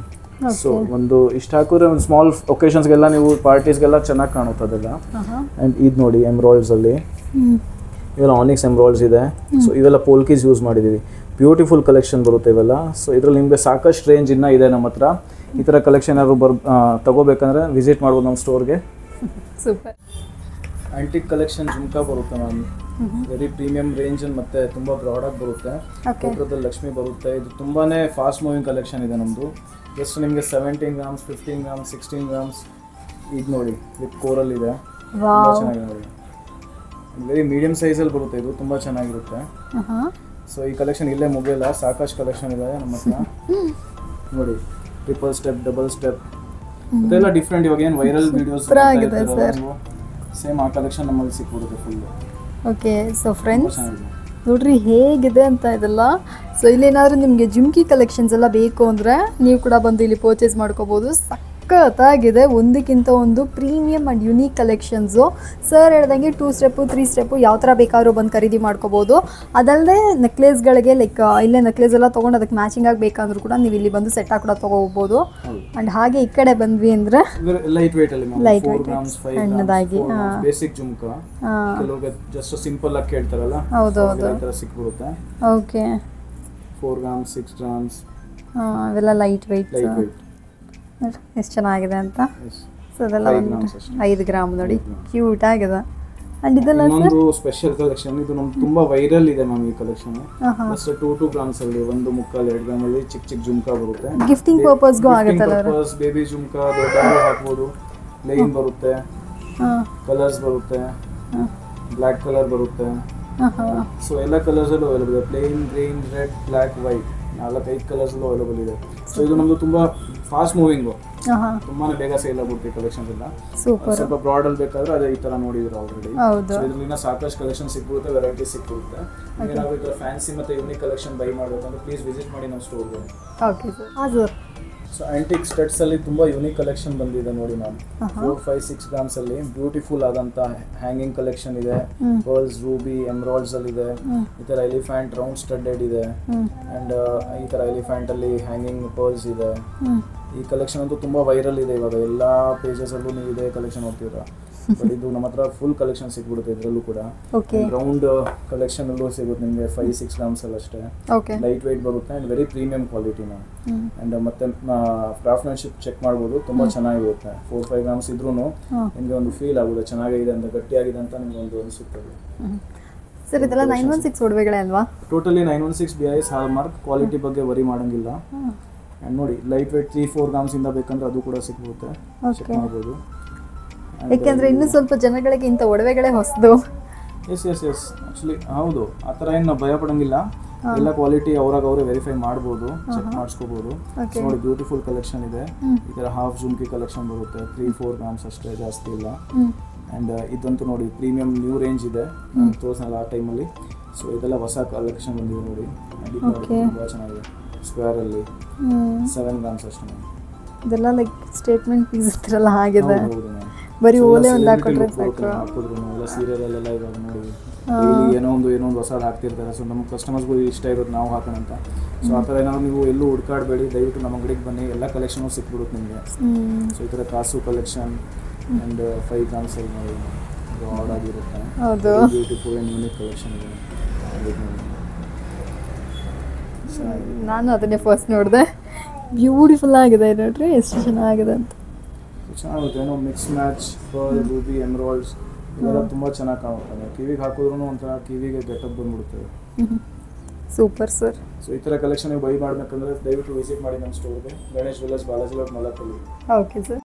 ಸೊ ಒಂದು ಇಷ್ಟ ಹಾಕಿದ್ರೆ ಒಂದು ಸ್ಮಾಲ್ ಒಕೇಶನ್ಸ್ಗೆಲ್ಲ, ನೀವು ಪಾರ್ಟೀಸ್ಗೆಲ್ಲ ಚೆನ್ನಾಗಿ ಕಾಣುತ್ತೆ ಅದೆಲ್ಲ. ಆ್ಯಂಡ್ ಇದು ನೋಡಿ ಎಮ್ರಾಲ್ಡ್ಸ್ ಅಲ್ಲಿ ಇವೆಲ್ಲ ಆನಿಕ್ಸ್ ಎಮ್ರಾಲ್ಡ್ಸ್ ಇದೆ. ಸೊ ಇವೆಲ್ಲ ಪೋಲ್ಕೀಸ್ ಯೂಸ್ ಮಾಡಿದ್ದೀವಿ. ಬ್ಯೂಟಿಫುಲ್ ಕಲೆಕ್ಷನ್ ಬರುತ್ತೆ ಇವೆಲ್ಲ. ಸೊ ಇದರಲ್ಲಿ ನಿಮಗೆ ಸಾಕಷ್ಟು ರೇಂಜ್ ಇನ್ನೂ ಇದೆ ನಮ್ಮ ಹತ್ರ. ಈ ಥರ ಕಲೆಕ್ಷನ್ ಯಾರು ತಗೋಬೇಕಂದ್ರೆ ವಿಸಿಟ್ ಮಾಡ್ಬೋದು ನಮ್ಮ ಸ್ಟೋರ್ಗೆ. ಸೂಪರ್. ಆಂಟಿಕ್ ಕಲೆಕ್ಷನ್ ಜುಮ್ಕಾ ಬರುತ್ತೆ ಮ್ಯಾಮ್, ವೆರಿ ಪ್ರೀಮಿಯಂ ರೇಂಜ್ ಮತ್ತು ತುಂಬ ಬ್ರಾಡಾಗಿ ಬರುತ್ತೆ. ಕೋಪುರದಲ್ಲಿ ಲಕ್ಷ್ಮಿ ಬರುತ್ತೆ. ಇದು ತುಂಬಾ ಫಾಸ್ಟ್ ಮೂವಿಂಗ್ ಕಲೆಕ್ಷನ್ ಇದೆ ನಮ್ಮದು. ಜಸ್ಟ್ ನಿಮಗೆ 17 ಗ್ರಾಮ್ಸ್, 15 ಗ್ರಾಮ್ಸ್, 16 ಗ್ರಾಮ್ಸ್. ಇದು ನೋಡಿ ವಿತ್ ಕೋರಲ್ ಇದೆ, ತುಂಬ ಚೆನ್ನಾಗಿದೆ ನೋಡಿ. ವೆರಿ ಮೀಡಿಯಂ ಸೈಜಲ್ಲಿ ಬರುತ್ತೆ, ಇದು ತುಂಬ ಚೆನ್ನಾಗಿರುತ್ತೆ. ಸೊ ಈ ಕಲೆಕ್ಷನ್ ಇಲ್ಲೇ ಮುಗಿಯಲ್ಲ, ಸಾಕಷ್ಟು ಕಲೆಕ್ಷನ್ ಇದೆ ನಮ್ಮ ಹತ್ರ. ನೋಡಿ ಟ್ರಿಪಲ್ ಸ್ಟೆಪ್, ಡಬಲ್ ಸ್ಟೆಪ್, ಇದೆಲ್ಲ ಡಿಫ್ರೆಂಟ್. ಇವಾಗ ಏನು ವೈರಲ್ ವಿಡಿಯೋಸ್ ಸೇಮ್ ಆ ಕಲೆಕ್ಷನ್ ನಮ್ಮಲ್ಲಿ ಸಿಕ್ಬಿಡುತ್ತೆ ಫುಲ್. ಓಕೆ, ಸೊ ಫ್ರೆಂಡ್ಸ್ ನೋಡ್ರಿ ಹೇಗಿದೆ ಅಂತ ಇದೆಲ್ಲ. ಸೊ ಇಲ್ಲೇನಾದರೂ ನಿಮಗೆ ಜುಮ್ಕಿ ಕಲೆಕ್ಷನ್ಸ್ ಎಲ್ಲ ಬೇಕು ಅಂದರೆ ನೀವು ಕೂಡ ಬಂದು ಇಲ್ಲಿ ಪರ್ಚೇಸ್ ಮಾಡ್ಕೋಬೋದು. ಸಖತ್ತಾಗಿದೆ, ಒಂದಕ್ಕಿಂತ ಒಂದು premium and unique collections. Sir ಹೇಳ್ದಂಗೆ 2 ಸ್ಟೆಪ್ಪು 3 ಸ್ಟೆಪ್ಪು ಯಾವ ಥರ ಬೇಕಾದ್ರೂ ಬಂದು ಖರೀದಿ ಮಾಡ್ಕೋಬೋದು. ಅದಲ್ಲದೆ ನೆಕ್ಲೇಸ್ಗಳಿಗೆ ಲೈಕ್ ಇಲ್ಲೇ ನೆಕ್ಲೇಸ್ ಎಲ್ಲ ತೊಗೊಂಡು ಅದಕ್ಕೆ ಮ್ಯಾಚಿಂಗ್ ಆಗಿ ಬೇಕಂದ್ರೂ ಕೂಡ ನೀವು ಇಲ್ಲಿ ಬಂದು ಸೆಟ್ ಆಗಿ ಕೂಡ ತೊಗೋಬೋದು. ಆ್ಯಂಡ್ ಹಾಗೆ ಈ ಕಡೆ ಬಂದ್ವಿ ಅಂದರೆ ಲೈಟ್ ವೇಟ್ ಅಲ್ಲಿ ಲೈಟ್ ವೇಟ್ ಸಣ್ಣದಾಗಿ ಬೇಸಿಕ್ ಜುಮ್ಕಾ, ಕೆಲವರಿಗೆ ಜಸ್ಟ್ ಸಿಂಪಲ್ ಆಗಿ ಕೇಳ್ತಾರಲ್ಲ, ಹೌದು ಹೌದು ಸಿಕ್ಬಿಡುತ್ತೆ. ಓಕೆ, 4 ಗ್ರಾಮ್ಸ್, 6 ಗ್ರಾಮ್ಸ್, ಅವೆಲ್ಲ ಲೈಟ್ ವೆಯ್ಟ್. ಎಷ್ಟು ಚೆನ್ನಾಗಿದೆ ಅಂತ. ಸೊ ಅದೆಲ್ಲ 5 ಗ್ರಾಮ್ ನೋಡಿ, ಕ್ಯೂಟ್ ಆಗಿದೆ. ಅಂಡ್ ಇದೆಲ್ಲ ಇನ್ನೊಂದು ಸ್ಪೆಷಲ್ ಕಲೆಕ್ಷನ್. ಇದು ನಮ್ಗೆ ತುಂಬಾ ವೈರಲ್ ಇದೆ ಮ್ಯಾಮ್ ಈ ಕಲೆಕ್ಷನ್. ಜಸ್ಟ್ 2 ಗ್ರಾಮ್ಸ್ ಅಲ್ಲಿ 1.25-2 ಗ್ರಾಮ್ ಅಲ್ಲಿ ಚಿಕ್ಕ ಚಿಕ್ಕ ಜುಮ್ಕಾ ಬರುತ್ತೆ. ಗಿಫ್ಟಿಂಗ್ ಪರ್ಪಸ್ಗೂ ಆಗುತ್ತಲ್ಲ, ಬೇಬಿ ಜುಮ್ಕಾ ದೊಡ್ಡವರು ಹಾಕ್ಬೋದು. ಪ್ಲೇನ್ ಬರುತ್ತೆ, ಕಲರ್ಸ್ ಬರುತ್ತೆ, ಬ್ಲ್ಯಾಕ್ ಕಲರ್ ಬರುತ್ತೆ. ಸೊ ಎಲ್ಲ ಕಲರ್ಸ್ ಅಲ್ಲೂ ಅವೈಲೇಬಲ್ ಇದೆ. Plain, green, red, black, white, 4-5 colours ಅಲ್ಲೂ ಅವೈಲೇಬಲ್ ಇದೆ. ಸೊ ಇದು ನಮ್ದು ತುಂಬಾ ಫಾಸ್ಟ್ ಮೂವಿಂಗು, ತುಂಬಾನೇ ಬೇಗ ಸೇಲ್ ಆಗ್ಬಿಡುತ್ತೆ ಕಲೆಕ್ಷನ್ಸ್ ಎಲ್ಲ. ಸ್ವಲ್ಪ ಬ್ರಾಡ್ ಅಲ್ಲಿ ಬೇಕಾದ್ರೆ ಅದೇ ಈ ತರ ನೋಡಿದ್ರು ಆಲ್ರೆಡಿ. ಇದರಿಂದ ಸಾಕಷ್ಟು ಕಲೆಕ್ಷನ್ ಸಿಕ್ಬಿಡುತ್ತೆ, ವೆರೈಟಿ ಸಿಕ್ಬಿಡುತ್ತೆ. ಏನಾದ್ರು ಈ ತರ ಫ್ಯಾನ್ಸಿ ಮತ್ತೆ ಯೂನಿಕ್ ಕಲೆಕ್ಷನ್ ಬೈ ಮಾಡಬೇಕಂದ್ರೆ ಪ್ಲೀಸ್ ವಿಸಿಟ್ ಮಾಡಿ ನಮ್ಮ ಸ್ಟೋರ್ಗೆ. Okay sir. So antique studs ಅಲ್ಲಿ ತುಂಬಾ ಯೂನಿಕ್ ಕಲೆಕ್ಷನ್ ಬಂದಿದೆ ನೋಡಿ ಮ್ಯಾಮ್. 4, 5, 6 ಗ್ರಾಮ್ಸ್ ಅಲ್ಲಿ ಬ್ಯೂಟಿಫುಲ್ ಆದಂತ ಹ್ಯಾಂಗಿಂಗ್ ಕಲೆಕ್ಷನ್ ಇದೆ. ಪರ್ಲ್ಸ್, ರೂಬಿ, ಎಮ್ರಾಲ್ಡ್ಸ್ ಅಲ್ಲಿ ಇದೆ. ಈ ತರ ಎಲಿಫೆಂಟ್ ರೌಂಡ್ ಸ್ಟಡ್ಡೆಡ್ ಇದೆ. ಅಂಡ್ ಈ ತರ ಎಲಿಫೆಂಟ್ ಅಲ್ಲಿ ಹ್ಯಾಂಗಿಂಗ್ ಪರ್ಲ್ಸ್ ಇದೆ. ಈ ಕಲೆಕ್ಷನ್ ಅಂತೂ ತುಂಬಾ ವೈರಲ್ ಇದೆ ಇವಾಗ, ಎಲ್ಲಾ ಪೇಜಸ್ ಅಲ್ಲೂ ನೀವು ಇದೇ ಕಲೆಕ್ಷನ್ ನೋಡ್ತೀರಾ. ಬಟ್ ಇದು ನಮ್ಮ ಹತ್ರ ಫುಲ್ ಕಲೆಕ್ಷನ್ ಸಿಕ್ಬಿಡುತ್ತೆ ಇದರಲ್ಲೂ ಕೂಡ. ರೌಂಡ್ ಕಲೆಕ್ಷನ್ ಅಲ್ಲೂ ಸಿಗುತ್ತೆ ನಿಮಗೆ 5-6 ಗ್ರಾಮ್ಸ್ ಅಲ್ಲಿ ಅಷ್ಟೇ. ಲೈಟ್ ವೆಯ್ಟ್ ಬರುತ್ತೆ and very premium quality ma'am. And ಮತ್ತೆ ಕ್ರಾಫ್ಟ್ಮನ್ಶಿಪ್ ಚೆಕ್ ಮಾಡ್ಬೋದು, ತುಂಬಾ ಚೆನ್ನಾಗಿರುತ್ತೆ. 4-5 ಗ್ರಾಮ್ಸ್ ಇದ್ರೂ ನಿಮಗೆ ಒಂದು ಫೀಲ್ ಆಗುತ್ತೆ ಚೆನ್ನಾಗಿದೆ ಅಂತ, ಗಟ್ಟಿಯಾಗಿದೆ ಅಂತ ನಿಮ್ಗೆ ಒಂದು ಅನಿಸುತ್ತೆ. ಸರ್ ಇದೆಲ್ಲ 916 ಒಡವೆಗಳೇ ಅಲ್ವಾ? Totally 916 BIS hallmark. ಕ್ವಾಲಿಟಿ ಬಗ್ಗೆ ವರಿ ಮಾಡಂಗಿಲ್ಲ. ಅಂಡ್ ನೋಡಿ ಲೈಟ್ ವೆಯ್ಟ್ 3-4 ಗ್ರಾಮ್ಸ್ ಇಂದ ಬೇಕಂದ್ರೆ ಅದು ಕೂಡ ಸಿಕ್ಬಿಡುತ್ತೆ, ಚೆಕ್ ಮಾಡ್ಬೋದು. ಯಾಕೆಂದ್ರೆ ಇನ್ನೂ ಸ್ವಲ್ಪ ಜನಗಳಿಗೆ ಇಂಥ ಒಡವೆಗಳೇ ಹೊಸದು. ಎಸ್ ಆ್ಯಕ್ಚುಲಿ ಹೌದು, ಆ ಥರ ಏನು ನಾವು ಭಯ ಪಡೋಂಗಿಲ್ಲ. ಎಲ್ಲ ಕ್ವಾಲಿಟಿ ಅವ್ರಾಗ ಅವರೇ ವೆರಿಫೈ ಮಾಡ್ಬೋದು, ಚೆಕ್ ಮಾಡಿಸ್ಕೋಬೋದು. ನೋಡಿ ಬ್ಯೂಟಿಫುಲ್ ಕಲೆಕ್ಷನ್ ಇದೆ. ಈ ಥರ ಹಾಫ್ ಜುಮ್ಕಿ ಕಲೆಕ್ಷನ್ ಬರುತ್ತೆ, 3-4 ಗ್ರಾಮ್ಸ್ ಅಷ್ಟೇ, ಜಾಸ್ತಿ ಇಲ್ಲ. ಆ್ಯಂಡ್ ಇದಂತೂ ನೋಡಿ ಪ್ರೀಮಿಯಂ ನ್ಯೂ ರೇಂಜ್ ಇದೆ, ತೋರಿಸಲ್ಲ ಆ ಟೈಮಲ್ಲಿ. ಸೊ ಇದೆಲ್ಲ ಹೊಸ ಕಲೆಕ್ಷನ್ ಬಂದಿದೆ ನೋಡಿ, ತುಂಬ ಚೆನ್ನಾಗಿದೆ. ಸ್ಕ್ವೇರಲ್ಲಿ 7 ಗ್ರಾಮ್ಸ್ ಅಷ್ಟೇ. ಇದೆಲ್ಲ ಲೈಕ್ ಸ್ಟೇಟ್ಮೆಂಟ್ ಪೀಸ್ ಇರಲ್ಲ ಆಗಿದೆ, ಬರೀ ಓಲೆ ಒಂದು ಹಾಕೊಂಡ್ರೆ ಸಾಕು. ಎಲ್ಲ ಸೀರಿಯಲಲ್ಲೆಲ್ಲ ಇವಾಗ ನೋಡಿ ಏನೋ ಒಂದು ಹೊಸದು ಹಾಕ್ತಿರ್ತಾರೆ. ಸೊ ನಮ್ಮ ಕಸ್ಟಮರ್ಸ್ಗೂ ಇಷ್ಟ ಇರುತ್ತೆ ನಾವು ಹಾಕೋಣ ಅಂತ. ಸೊ ಆ ಥರ ಏನಾದ್ರು ನೀವು ಎಲ್ಲೂ ಹುಡ್ಕಾಡಬೇಡಿ, ದಯವಿಟ್ಟು ನಮ್ಮ ಅಂಗಡಿಗೆ ಬನ್ನಿ, ಎಲ್ಲ ಕಲೆಕ್ಷನು ಸಿಕ್ಬಿಡುತ್ತೆ ನಿಮಗೆ. ಸೊ ಈ ಥರ ಕಾಸು ಕಲೆಕ್ಷನ್ ಆ್ಯಂಡ್ 5 ಗ್ರಾಮ್ಸ್ ಅಲ್ಲಿ ನೋಡಿ ಬ್ರಾಡ್ ಆಗಿರುತ್ತೆ, ಬ್ಯೂಟಿಫುಲ್ ಆ್ಯಂಡ್ ಯೂನಿಕ್ ಕಲೆಕ್ಷನ್ ಇದೆ. ನಾನು ಅದನ್ನೇ ಫಸ್ಟ್ ನೋಡಿದೆ, ಬ್ಯೂಟಿಫುಲ್ ಆಗಿದೆ ನೋಡ್ರಿ, ಎಷ್ಟು ಚೆನ್ನಾಗಿದೆ ಅಂತ. ಚೆನ್ನಾಗುತ್ತೆ, ಏನೋ ಮಿಕ್ಸ್ ಮ್ಯಾಚ್ ಪರ್ಲ್, ರೂಬಿ, ಎಮ್ರಾಲ್ಡ್ಸ್ ಇವೆಲ್ಲ ತುಂಬ ಚೆನ್ನಾಗಿ ಕಾಣುತ್ತೆ. ಕಿವಿಗೆ ಹಾಕಿದ್ರೂ ಒಂಥರ ಕಿವಿಗೆ ಗೆಟಪ್ ಬಂದ್ಬಿಡುತ್ತೆ. Super sir. ಸೊ ಈ ಥರ ಕಲೆಕ್ಷನ್ ಬೈ ಮಾಡಬೇಕಂದ್ರೆ ದಯವಿಟ್ಟು ವಿಸಿಟ್ ಮಾಡಿ ನಮ್ಮ ಸ್ಟೋರ್ಗೆ, Ganesh jewellers, Balaji road, Malakalli. Okay sir.